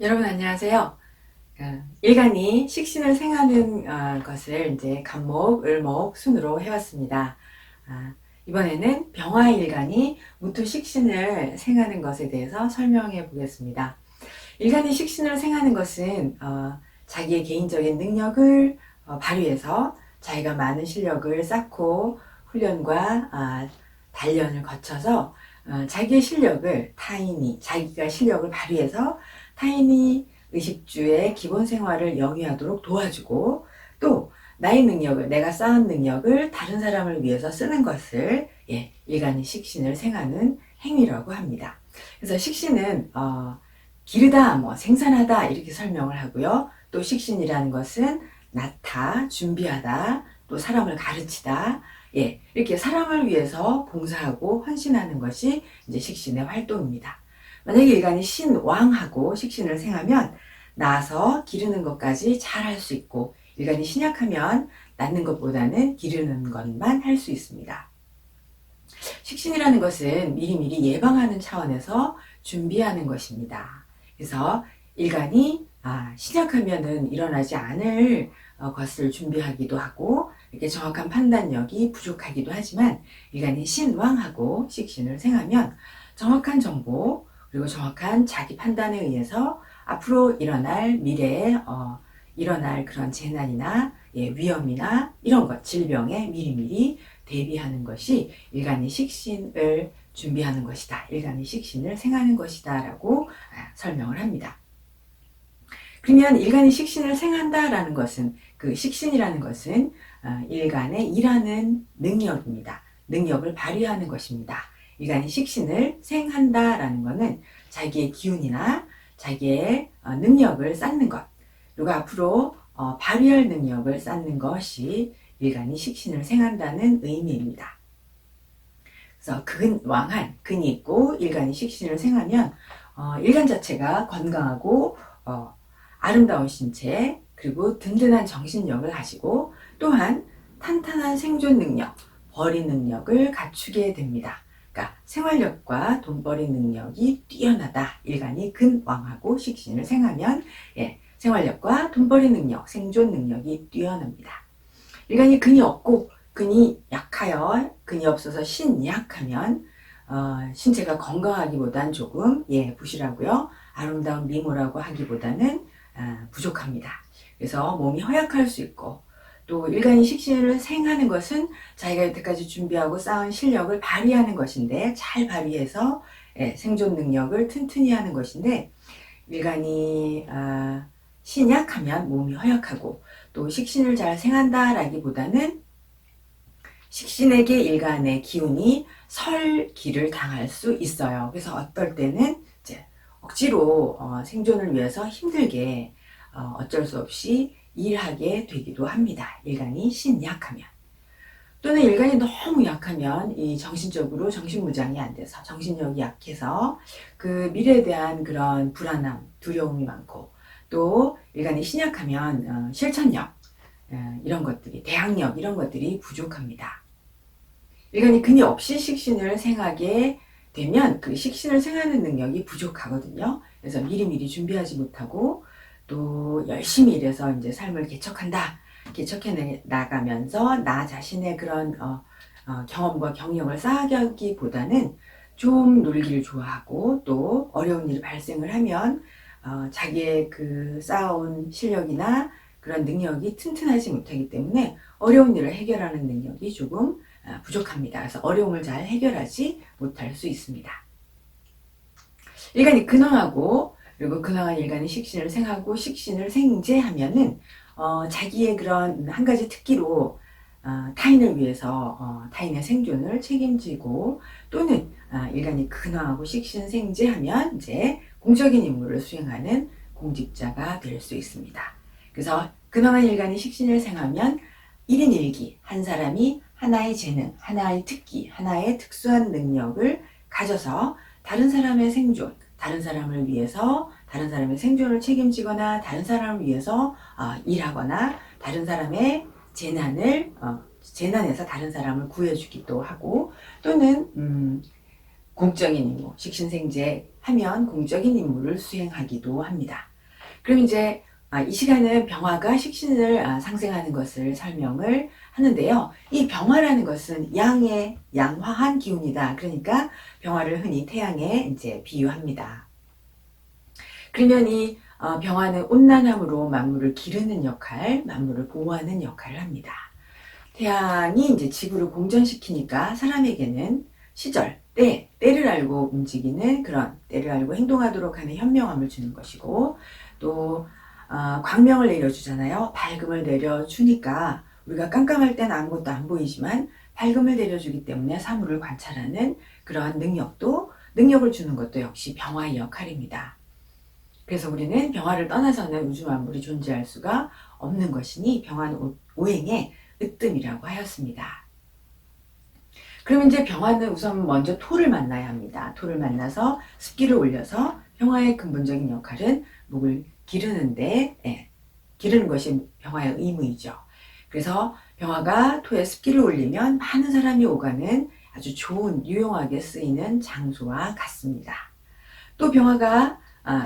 여러분 안녕하세요. 일간이 식신을 생하는 것을 이제 간목, 을목, 순으로 해왔습니다. 이번에는 병화일간이 무토 식신을 생하는 것에 대해서 설명해 보겠습니다. 일간이 식신을 생하는 것은 자기의 개인적인 능력을 발휘해서 자기가 많은 실력을 쌓고 훈련과 단련을 거쳐서 자기의 실력을 자기가 실력을 발휘해서 타인이 의식주의 기본 생활을 영위하도록 도와주고, 또 나의 능력을, 내가 쌓은 능력을 다른 사람을 위해서 쓰는 것을 일간이 식신을 생하는 행위라고 합니다. 그래서 식신은 기르다, 생산하다 이렇게 설명을 하고요. 또 식신이라는 것은 낳다, 준비하다, 또 사람을 가르치다, 이렇게 사람을 위해서 봉사하고 헌신하는 것이 이제 식신의 활동입니다. 만약에 일간이 신왕하고 식신을 생하면 낳아서 기르는 것까지 잘 할 수 있고, 일간이 신약하면 낳는 것보다는 기르는 것만 할 수 있습니다. 식신이라는 것은 미리미리 예방하는 차원에서 준비하는 것입니다. 그래서 일간이 신약하면은 일어나지 않을 것을 준비하기도 하고, 이렇게 정확한 판단력이 부족하기도 하지만, 일간이 신왕하고 식신을 생하면 정확한 정보, 그리고 정확한 자기 판단에 의해서 앞으로 일어날 미래에 일어날 그런 재난이나 위험이나 이런 것, 질병에 미리미리 대비하는 것이 일간이 식신을 준비하는 것이다. 일간이 식신을 생하는 것이다. 라고 설명을 합니다. 그러면 일간이 식신을 생한다라는 것은, 그 식신이라는 것은 일간의 일하는 능력입니다. 능력을 발휘하는 것입니다. 일간이 식신을 생한다라는 것은 자기의 기운이나 자기의 능력을 쌓는 것, 그리고 앞으로 발휘할 능력을 쌓는 것이 일간이 식신을 생한다는 의미입니다. 그래서 근왕한, 근이 있고 일간이 식신을 생하면 일간 자체가 건강하고 아름다운 신체, 그리고 든든한 정신력을 가지고, 또한 탄탄한 생존 능력, 벌이 능력을 갖추게 됩니다. 그러니까 생활력과 돈벌이 능력이 뛰어나다. 일간이 근왕하고 식신을 생하면 생활력과 돈벌이 능력, 생존 능력이 뛰어납니다. 일간이 근이 없고 근이 약하여, 근이 없어서 신약하면 신체가 건강하기보단 조금 부실하고요. 아름다운 미모라고 하기보다는 부족합니다. 그래서 몸이 허약할 수 있고, 또 일간이 식신을 생하는 것은 자기가 여태까지 준비하고 쌓은 실력을 발휘하는 것인데, 잘 발휘해서 생존 능력을 튼튼히 하는 것인데, 일간이 신약하면 몸이 허약하고, 또 식신을 잘 생한다라기보다는 식신에게 일간의 기운이 설기를 당할 수 있어요. 그래서 어떨 때는 이제 억지로 생존을 위해서 힘들게 어쩔 수 없이 일하게 되기도 합니다. 일간이 신약하면. 또는 일간이 너무 약하면 이 정신적으로 정신무장이 안 돼서, 정신력이 약해서 그 미래에 대한 그런 불안함, 두려움이 많고, 또 일간이 신약하면 실천력, 이런 것들이, 대항력 이런 것들이 부족합니다. 일간이 근이 없이 식신을 생하게 되면 그 식신을 생하는 능력이 부족하거든요. 그래서 미리미리 준비하지 못하고, 또 열심히 일해서 이제 삶을 개척해 나가면서 나 자신의 그런 경험과 경력을 쌓아가기보다는 좀 놀기를 좋아하고, 또 어려운 일이 발생을 하면 자기의 그 쌓아온 실력이나 그런 능력이 튼튼하지 못하기 때문에 어려운 일을 해결하는 능력이 조금 부족합니다. 그래서 어려움을 잘 해결하지 못할 수 있습니다. 일간이 근황하고, 그리고 근황한 일간이 식신을 생하고 식신을 생제하면은 자기의 그런 한 가지 특기로 타인을 위해서 타인의 생존을 책임지고, 또는 일간이 근황하고 식신 생제하면 이제 공적인 임무를 수행하는 공직자가 될 수 있습니다. 그래서 근황한 일간이 식신을 생하면 1인 1기, 한 사람이 하나의 재능, 하나의 특기, 하나의 특수한 능력을 가져서 다른 사람의 생존, 다른 사람을 위해서 다른 사람의 생존을 책임지거나, 다른 사람을 위해서 일하거나, 다른 사람의 재난에서 다른 사람을 구해주기도 하고, 또는 공적인 임무, 식신생제 하면 공적인 임무를 수행하기도 합니다. 그럼 이제 이 시간은 병화가 식신을 상생하는 것을 설명을 하는데요. 이 병화라는 것은 양화한 기운이다. 그러니까 병화를 흔히 태양에 이제 비유합니다. 그러면 이 병화는 온난함으로 만물을 기르는 역할, 만물을 보호하는 역할을 합니다. 태양이 이제 지구를 공전시키니까 사람에게는 시절, 때를 알고 움직이는 그런 때를 알고 행동하도록 하는 현명함을 주는 것이고, 또 광명을 내려주잖아요. 밝음을 내려주니까 우리가 깜깜할 때는 아무것도 안 보이지만 밝음을 내려주기 때문에 사물을 관찰하는 그러한 능력을 주는 것도 역시 병화의 역할입니다. 그래서 우리는 병화를 떠나서는 우주 만물이 존재할 수가 없는 것이니 병화는 오행의 으뜸이라고 하였습니다. 그러면 이제 병화는 우선 먼저 토를 만나야 합니다. 토를 만나서 습기를 올려서 병화의 근본적인 역할은 목을 기르는데, 기르는 것이 병화의 의무이죠. 그래서 병화가 토에 습기를 올리면 많은 사람이 오가는 아주 좋은, 유용하게 쓰이는 장소와 같습니다. 또 병화가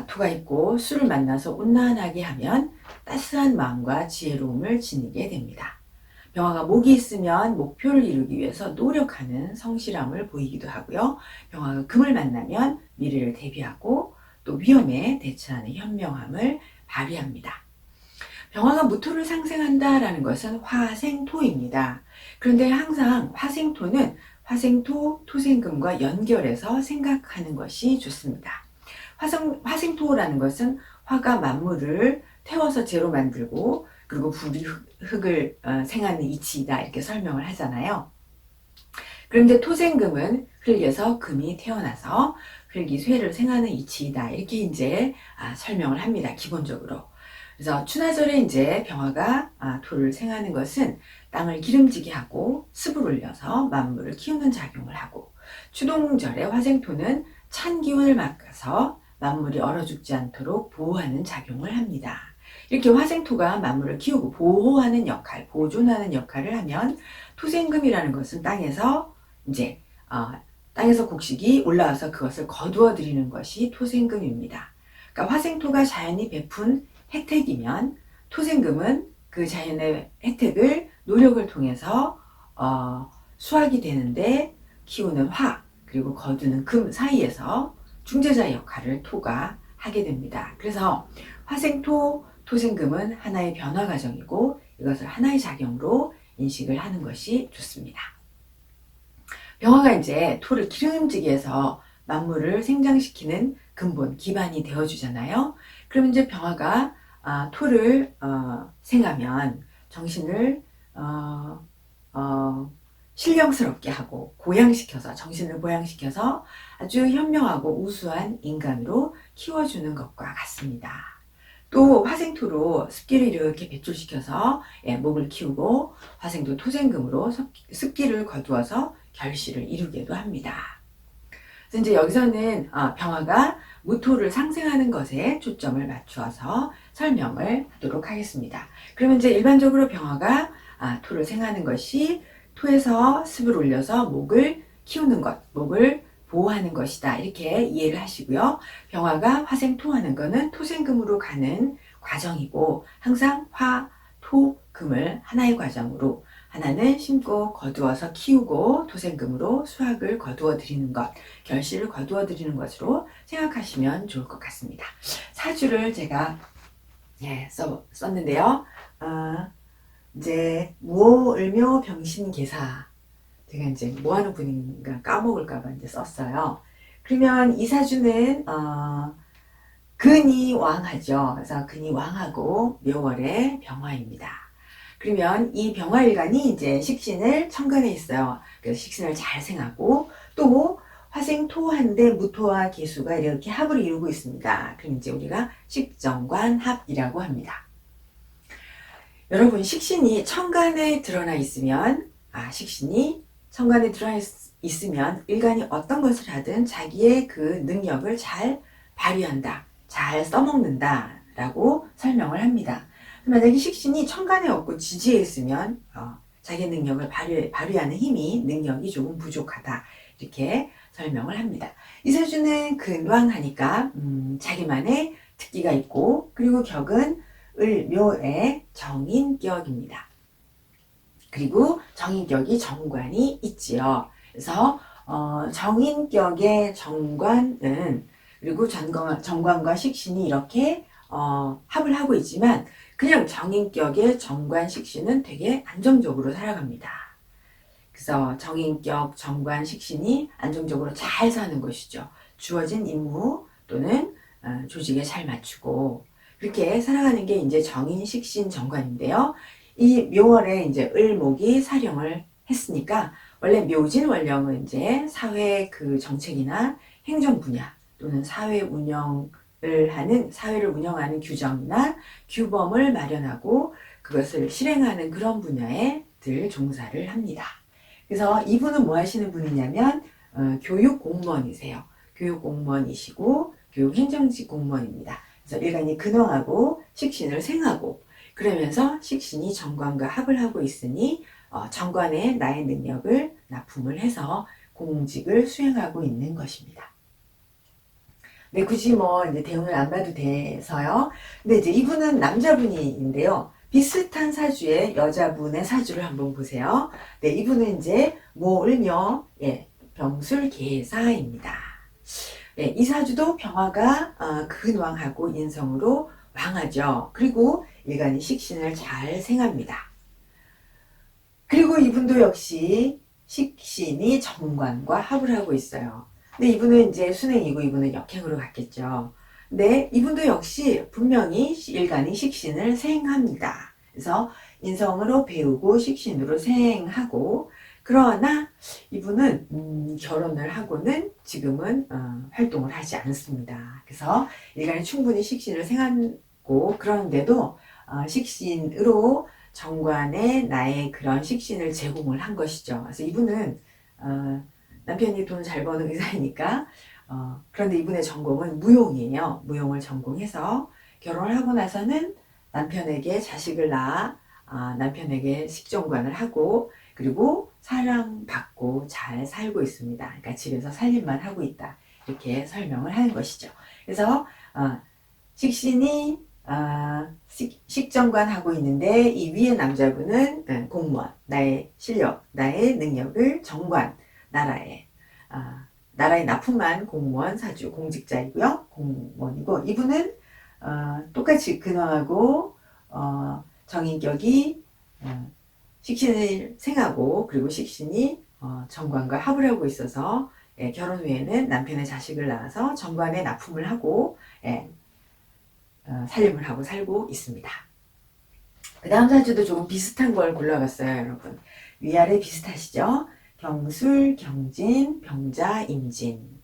토가 있고 수를 만나서 온난하게 하면 따스한 마음과 지혜로움을 지니게 됩니다. 병화가 목이 있으면 목표를 이루기 위해서 노력하는 성실함을 보이기도 하고요. 병화가 금을 만나면 미래를 대비하고 또 위험에 대처하는 현명함을 발휘합니다. 병화가 무토를 상생한다라는 것은 화생토입니다. 그런데 항상 화생토는 화생토, 토생금과 연결해서 생각하는 것이 좋습니다. 화생토라는 것은 화가 만물을 태워서 재로 만들고 그리고 불이 흙을 생하는 이치이다 이렇게 설명을 하잖아요. 그런데 토생금은 흙에서 금이 태어나서 흙이 쇠를 생하는 이치이다 이렇게 이제 설명을 합니다. 기본적으로. 그래서 추나절에 이제 병화가 토를 생하는 것은 땅을 기름지게 하고 습을 올려서 만물을 키우는 작용을 하고, 추동절에 화생토는 찬 기운을 막아서 만물이 얼어 죽지 않도록 보호하는 작용을 합니다. 이렇게 화생토가 만물을 키우고 보호하는 역할, 보존하는 역할을 하면 토생금이라는 것은 땅에서 곡식이 올라와서 그것을 거두어 들이는 것이 토생금입니다. 그러니까 화생토가 자연이 베푼 혜택이면 토생금은 그 자연의 혜택을 노력을 통해서 수확이 되는데 키우는 화 그리고 거두는 금 사이에서 중재자 역할을 토가 하게 됩니다. 그래서 화생토, 토생금은 하나의 변화 과정이고 이것을 하나의 작용으로 인식을 하는 것이 좋습니다. 병화가 이제 토를 기름지게 해서 만물을 생장시키는 근본, 기반이 되어주잖아요. 그럼 이제 병화가 토를 생하면 정신을 신령스럽게 하고 정신을 보양시켜서 아주 현명하고 우수한 인간으로 키워주는 것과 같습니다. 또 화생토로 습기를 이렇게 배출시켜서 목을 키우고 화생토 토생금으로 습기를 거두어서 결실을 이루기도 합니다. 그래서 이제 여기서는 병화가 무토를 상생하는 것에 초점을 맞추어서 설명을 하도록 하겠습니다. 그러면 이제 일반적으로 병화가 토를 생하는 것이 토에서 습을 올려서 목을 키우는 것, 목을 보호하는 것이다 이렇게 이해를 하시고요. 병화가 화생토하는 것은 토생금으로 가는 과정이고 항상 화, 토, 금을 하나의 과정으로, 하나는 심고 거두어서 키우고 토생금으로 수확을 거두어 드리는 것, 결실을 거두어 드리는 것으로 생각하시면 좋을 것 같습니다. 사주를 제가 썼는데요. 이제 무오, 을묘, 병신, 계사. 제가 이제 뭐 하는 분인가 까먹을까봐 이제 썼어요. 그러면 이 사주는 근이 왕하죠. 그래서 근이 왕하고 묘월의 병화입니다. 그러면 이 병화일간이 이제 식신을 천간에 있어요. 그래서 식신을 잘 생하고 또 화생토한데 무토와 계수가 이렇게 합을 이루고 있습니다. 그럼 이제 우리가 식정관합이라고 합니다. 여러분, 식신이 천간에 드러나 있으면 식신이 천간에 드러나 있으면 일간이 어떤 것을 하든 자기의 그 능력을 잘 발휘한다, 잘 써먹는다 라고 설명을 합니다. 만약에 식신이 천간에 없고 지지에 있으면 자기 능력을 발휘하는 능력이 조금 부족하다 이렇게 설명을 합니다. 이 사주는 근왕하니까 자기만의 특기가 있고, 그리고 격은 을, 묘의 정인격입니다. 그리고 정인격이 정관이 있지요. 그래서 정인격의 정관은, 그리고 정관과 식신이 이렇게 합을 하고 있지만, 그냥 정인격의 정관 식신은 되게 안정적으로 살아갑니다. 그래서 정인격 정관 식신이 안정적으로 잘 사는 것이죠. 주어진 임무 또는 조직에 잘 맞추고 그렇게 살아가는 게 이제 정인 식신 정관인데요. 이 묘월에 이제 을목이 사령을 했으니까, 원래 묘진 원령은 이제 사회 그 정책이나 행정 분야 또는 사회를 운영하는 규정이나 규범을 마련하고 그것을 실행하는 그런 분야에 늘 종사를 합니다. 그래서 이분은 뭐 하시는 분이냐면 교육 공무원이세요. 교육 공무원이시고 교육행정직 공무원입니다. 그래서 일간이 근황하고 식신을 생하고, 그러면서 식신이 정관과 합을 하고 있으니 정관에 나의 능력을 납품을 해서 공직을 수행하고 있는 것입니다. 네, 굳이 뭐 이제 대운을 안 봐도 돼서요. 근데 이제 이분은 남자분인데요. 비슷한 사주의 여자분의 사주를 한번 보세요. 네, 이분은 이제 모을녀, 예, 병술계사입니다. 예, 이 사주도 병화가 근왕하고 인성으로 왕하죠. 그리고 일간이 식신을 잘 생합니다. 그리고 이분도 역시 식신이 정관과 합을 하고 있어요. 근데 이분은 이제 순행이고 이분은 역행으로 갔겠죠. 근데 이분도 역시 분명히 일간이 식신을 생합니다. 그래서 인성으로 배우고 식신으로 생하고, 그러나 이분은 결혼을 하고는 지금은 활동을 하지 않습니다. 그래서 일간이 충분히 식신을 생하고, 그런데도 식신으로 정관에 나의 그런 식신을 제공을 한 것이죠. 그래서 이분은 남편이 돈 잘 버는 의사이니까, 그런데 이분의 전공은 무용이에요. 무용을 전공해서 결혼을 하고 나서는 남편에게 자식을 낳아 남편에게 식정관을 하고, 그리고 사랑받고 잘 살고 있습니다. 그러니까 집에서 살림만 하고 있다, 이렇게 설명을 하는 것이죠. 그래서 식신이 식정관 하고 있는데, 이 위에 남자분은 공무원, 나의 실력, 나의 능력을 정관, 나라의 납품한 공무원 사주, 공직자이고요. 공무원이고, 이분은 똑같이 근황하고 정인격이 식신을 생하고, 그리고 식신이 정관과 합을 하고 있어서 결혼 후에는 남편의 자식을 낳아서 정관에 납품을 하고 살림을 하고 살고 있습니다. 그 다음 사주도 조금 비슷한 걸 골라봤어요, 여러분. 위아래 비슷하시죠? 병술, 경진, 병자, 임진.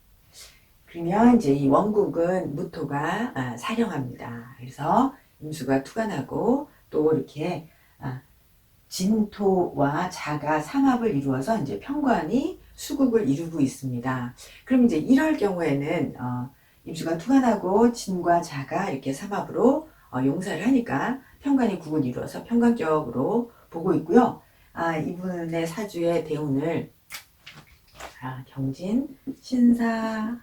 그러면 이제 이 원국은 무토가 사령합니다. 그래서 임수가 투관하고, 또 이렇게 진토와 자가 삼합을 이루어서 이제 편관이 수국을 이루고 있습니다. 그럼 이제 이럴 경우에는 임수가 투관하고 진과 자가 이렇게 삼합으로 용사를 하니까 편관이 국을 이루어서 편관격으로 보고 있고요. 이분의 사주의 대운을 경진, 신사,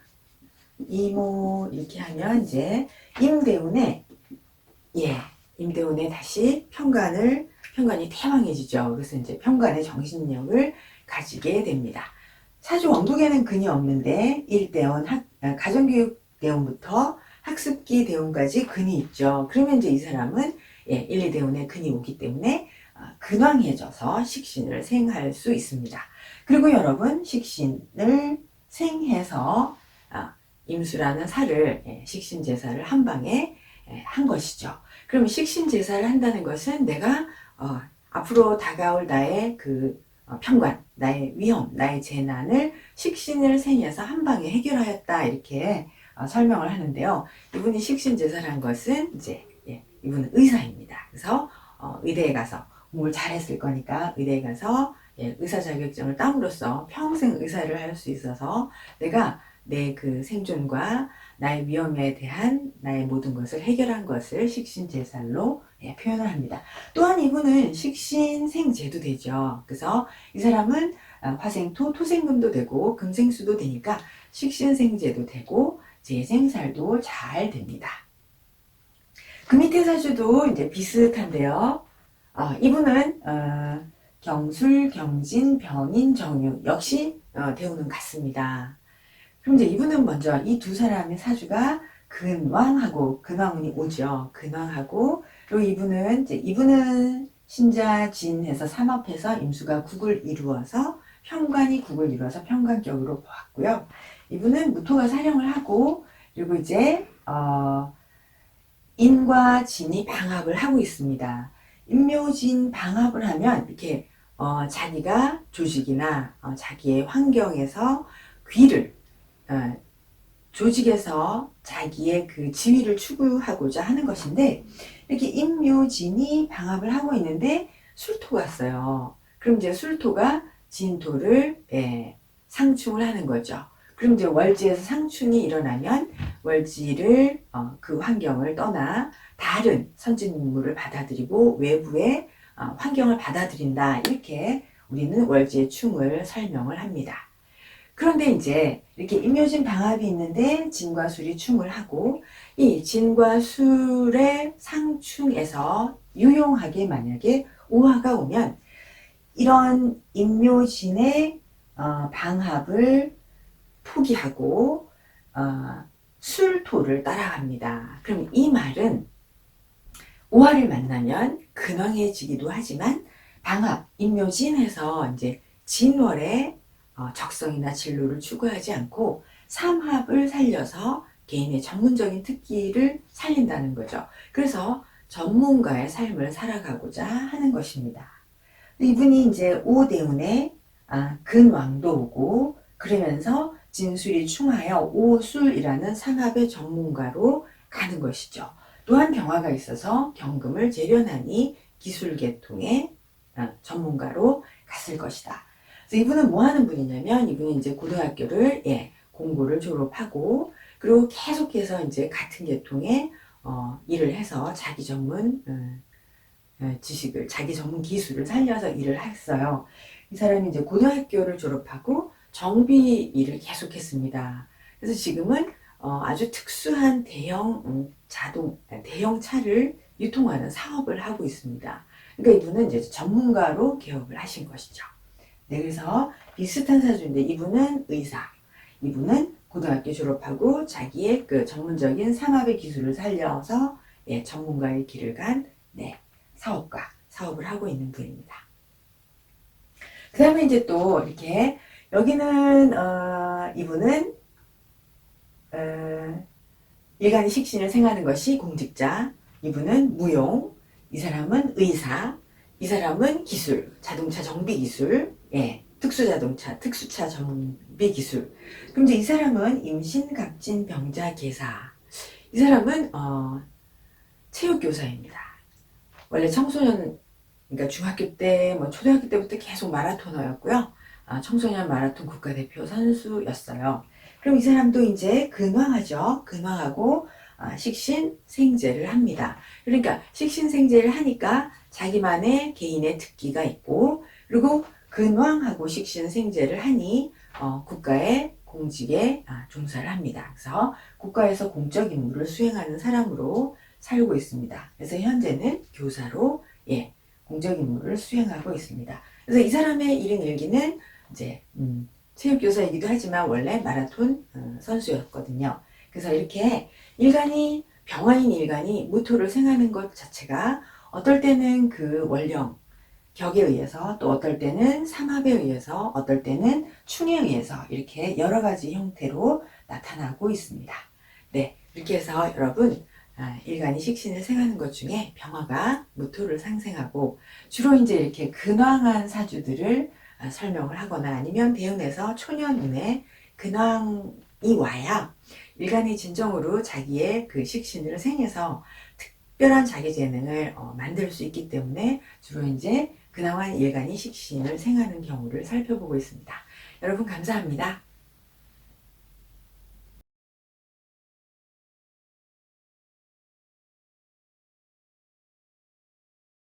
이모 이렇게 하면 이제 임대운에 다시 편관이 태왕해지죠. 그래서 이제 편관의 정신력을 가지게 됩니다. 사주 원국에는 근이 없는데 일대운 가정교육 대운부터 학습기 대운까지 근이 있죠. 그러면 이제 이 사람은 1, 2대운에 근이 오기 때문에 근왕해져서 식신을 생할 수 있습니다. 그리고 여러분, 식신을 생해서 임수라는 살을, 식신제사를 한 방에 한 것이죠. 그럼 식신제사를 한다는 것은 내가 앞으로 다가올 나의 그 편관, 나의 위험, 나의 재난을 식신을 생해서 한 방에 해결하였다, 이렇게 설명을 하는데요. 이분이 식신제사를 한 것은 이제 이분은 의사입니다. 그래서 의대에 가서 공부를 잘했을 거니까 의대에 가서 의사 자격증을 땀으로써 평생 의사를 할 수 있어서 내가 내 그 생존과 나의 위험에 대한 나의 모든 것을 해결한 것을 식신제살로 표현을 합니다. 또한 이분은 식신생제도 되죠. 그래서 이 사람은 화생토, 토생금도 되고 금생수도 되니까 식신생제도 되고 재생살도 잘 됩니다. 그 밑에 사주도 이제 비슷한데요. 이분은 경술, 경진, 병인, 정유 역시 대우는 같습니다. 그럼 이제 이분은 먼저 이 두 사람의 사주가 근왕하고 근왕운이 오죠. 근왕하고 그리고 이분은 신자 진해서 삼합해서 임수가 국을 이루어서 편관이 국을 이루어서 편관격으로 보았고요. 이분은 무토가 사령을 하고 그리고 이제 인과 진이 방합을 하고 있습니다. 인묘진 방합을 하면 이렇게 자기가 조직이나 자기의 환경에서 귀를 조직에서 자기의 그 지위를 추구하고자 하는 것인데 이렇게 인묘진이 방합을 하고 있는데 술토가 왔어요. 그럼 이제 술토가 진토를 상충을 하는 거죠. 그럼 이제 월지에서 상충이 일어나면 월지를 그 환경을 떠나 다른 선진물을 받아들이고 외부의 환경을 받아들인다. 이렇게 우리는 월지의 충을 설명을 합니다. 그런데 이제 이렇게 임묘진 방합이 있는데 진과 술이 충을 하고 이 진과 술의 상충에서 유용하게 만약에 오화가 오면 이런 임묘진의 방합을 포기하고 술토를 따라갑니다. 그럼 이 말은 오화를 만나면 근황해지기도 하지만 방합, 임묘진에서 이제 진월의 적성이나 진로를 추구하지 않고 삼합을 살려서 개인의 전문적인 특기를 살린다는 거죠. 그래서 전문가의 삶을 살아가고자 하는 것입니다. 이분이 이제 오대운에 근왕도 오고 그러면서 진술이 충하여 오술이라는 삼합의 전문가로 가는 것이죠. 또한 병화가 있어서 경금을 재련하니 기술계통의 전문가로 갔을 것이다. 그래서 이분은 뭐 하는 분이냐면 이분은 이제 고등학교를 공고를 졸업하고 그리고 계속해서 이제 같은 계통의 일을 해서 자기 전문 지식을 자기 전문 기술을 살려서 일을 했어요. 이 사람이 이제 고등학교를 졸업하고 정비 일을 계속했습니다. 그래서 지금은 아주 특수한 대형 대형 차를 유통하는 사업을 하고 있습니다. 그러니까 이분은 이제 전문가로 개업을 하신 것이죠. 네, 그래서 비슷한 사주인데 이분은 의사, 이분은 고등학교 졸업하고 자기의 그 전문적인 삼합의 기술을 살려서 전문가의 길을 간 사업을 하고 있는 분입니다. 그 다음에 이제 또 이렇게 여기는 이분은 일간이 식신을 생하는 것이 공직자, 이분은 무용, 이 사람은 의사, 이 사람은 기술, 자동차 정비 기술, 특수자동차, 특수차 정비 기술. 그럼 이제 이 사람은 임신, 갑진, 병자, 계사. 이 사람은 체육교사입니다. 원래 청소년, 그러니까 중학교 때, 초등학교 때부터 계속 마라토너였고요. 청소년 마라톤 국가대표 선수였어요. 그럼 이 사람도 이제 근황하죠. 근황하고 식신생제를 합니다. 그러니까 식신생제를 하니까 자기만의 개인의 특기가 있고 그리고 근황하고 식신생제를 하니 국가의 공직에 종사를 합니다. 그래서 국가에서 공적 임무를 수행하는 사람으로 살고 있습니다. 그래서 현재는 교사로 공적 임무를 수행하고 있습니다. 그래서 이 사람의 일은 일기는 이제 체육교사이기도 하지만 원래 마라톤 선수였거든요. 그래서 이렇게 병화인 일간이 무토를 생하는 것 자체가 어떨 때는 그 원령 격에 의해서 또 어떨 때는 삼합에 의해서 어떨 때는 충에 의해서 이렇게 여러 가지 형태로 나타나고 있습니다. 네, 이렇게 해서 여러분 일간이 식신을 생하는 것 중에 병화가 무토를 상생하고 주로 이제 이렇게 근황한 사주들을 설명을 하거나 아니면 대운에서 초년운에 근황이 와야 일간이 진정으로 자기의 그 식신을 생해서 특별한 자기 재능을 만들 수 있기 때문에 주로 이제 근황한 일간이 식신을 생하는 경우를 살펴보고 있습니다. 여러분 감사합니다.